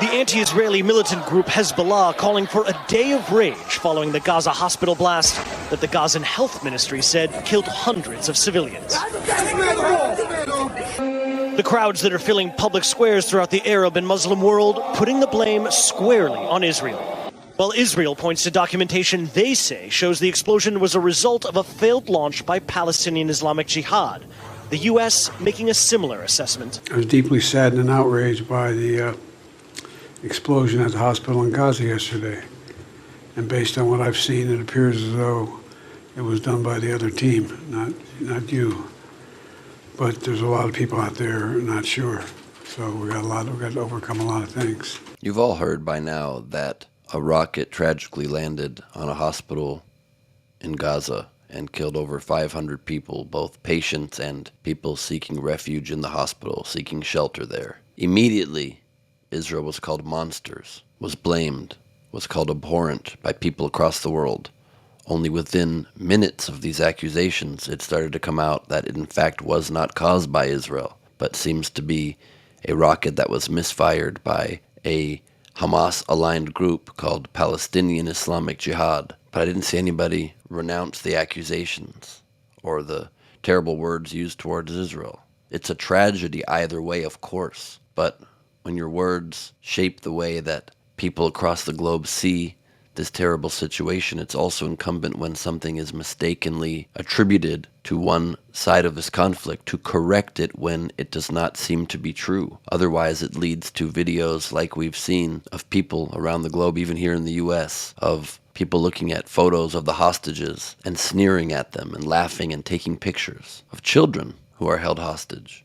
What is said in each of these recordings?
The anti-Israeli militant group Hezbollah calling for a day of rage following the Gaza hospital blast that the Gazan health ministry said killed hundreds of civilians. The crowds that are filling public squares throughout the Arab and Muslim world putting the blame squarely on Israel. While Israel points to documentation they say shows the explosion was a result of a failed launch by Palestinian Islamic Jihad. The U.S. making a similar assessment. I was deeply saddened and outraged by the explosion at the hospital in Gaza yesterday. And based on what I've seen, it appears as though it was done by the other team, not you. But there's a lot of people out there not sure. So we got to overcome a lot of things. You've all heard by now that a rocket tragically landed on a hospital in Gaza and killed over 500 people, both patients and people seeking refuge in the hospital, seeking shelter there. Immediately, Israel was called monsters, was blamed, was called abhorrent by people across the world. Only within minutes of these accusations, it started to come out that it in fact was not caused by Israel, but seems to be a rocket that was misfired by a Hamas-aligned group called Palestinian Islamic Jihad. But I didn't see anybody renounce the accusations or the terrible words used towards Israel. It's a tragedy either way, of course, but when your words shape the way that people across the globe see this terrible situation, it's also incumbent when something is mistakenly attributed to one side of this conflict to correct it when it does not seem to be true. Otherwise, it leads to videos like we've seen of people around the globe, even here in the U.S., of people looking at photos of the hostages and sneering at them and laughing and taking pictures of children who are held hostage.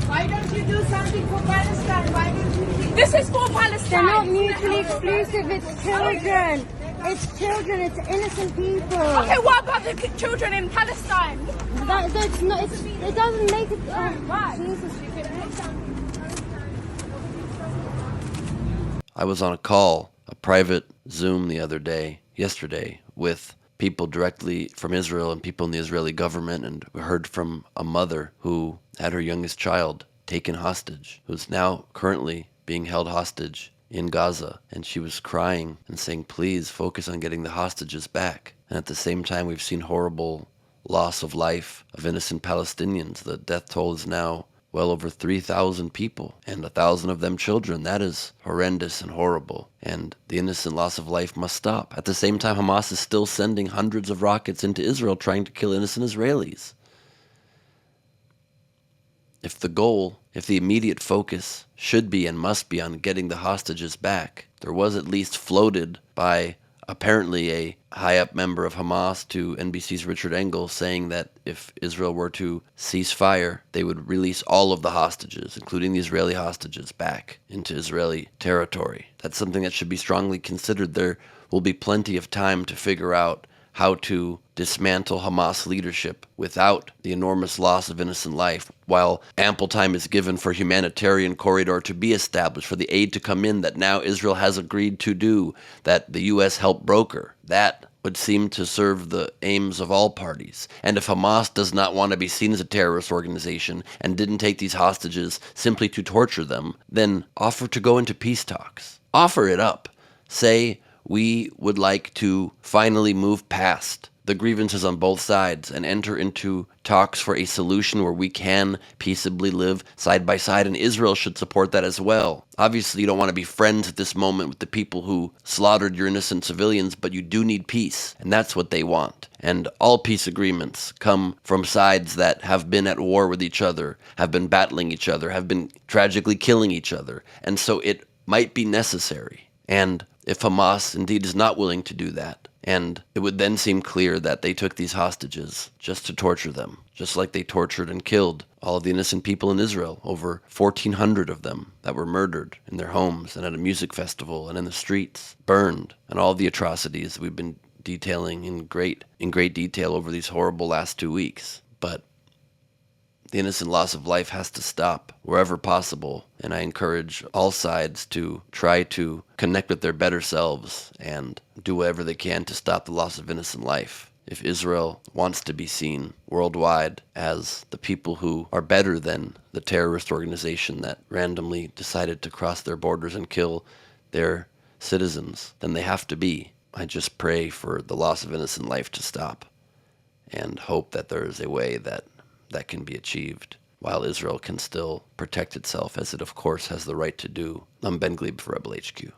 Why don't you do something for Palestine? Why don't you think this is for Palestine? They're not mutually exclusive. It's children. It's children. It's innocent people. Okay, what about the children in Palestine? That's not. It doesn't make it. Right. Jesus. I was on a call, a private Zoom yesterday, with people directly from Israel and people in the Israeli government, and we heard from a mother who had her youngest child taken hostage, who's now currently being held hostage in Gaza, and she was crying and saying, please focus on getting the hostages back. And at the same time, we've seen horrible loss of life of innocent Palestinians. The death toll is now well over 3,000 people, and 1,000 of them children. That is horrendous and horrible, and the innocent loss of life must stop. At the same time, Hamas is still sending hundreds of rockets into Israel trying to kill innocent Israelis. If the immediate focus should be and must be on getting the hostages back, there was at least floated by apparently a high-up member of Hamas to NBC's Richard Engel saying that if Israel were to cease fire, they would release all of the hostages, including the Israeli hostages, back into Israeli territory. That's something that should be strongly considered. There will be plenty of time to figure out how to dismantle Hamas leadership without the enormous loss of innocent life, while ample time is given for humanitarian corridor to be established, for the aid to come in that now Israel has agreed to do, that the U.S. helped broker. That would seem to serve the aims of all parties. And if Hamas does not want to be seen as a terrorist organization and didn't take these hostages simply to torture them, then offer to go into peace talks. Offer it up. Say, we would like to finally move past the grievances on both sides and enter into talks for a solution where we can peaceably live side by side, and Israel should support that as well. Obviously, you don't want to be friends at this moment with the people who slaughtered your innocent civilians, but you do need peace, and that's what they want. And all peace agreements come from sides that have been at war with each other, have been battling each other, have been tragically killing each other, and so it might be necessary. And if Hamas indeed is not willing to do that, and it would then seem clear that they took these hostages just to torture them, just like they tortured and killed all of the innocent people in Israel, over 1,400 of them that were murdered in their homes and at a music festival and in the streets, burned, and all the atrocities we've been detailing in great detail over these horrible last 2 weeks. But The innocent loss of life has to stop wherever possible, and I encourage all sides to try to connect with their better selves and do whatever they can to stop the loss of innocent life. If Israel wants to be seen worldwide as the people who are better than the terrorist organization that randomly decided to cross their borders and kill their citizens, then they have to be. I just pray for the loss of innocent life to stop and hope that there is a way that can be achieved while Israel can still protect itself, as it of course has the right to do. I'm Ben Gleib for Rebel HQ.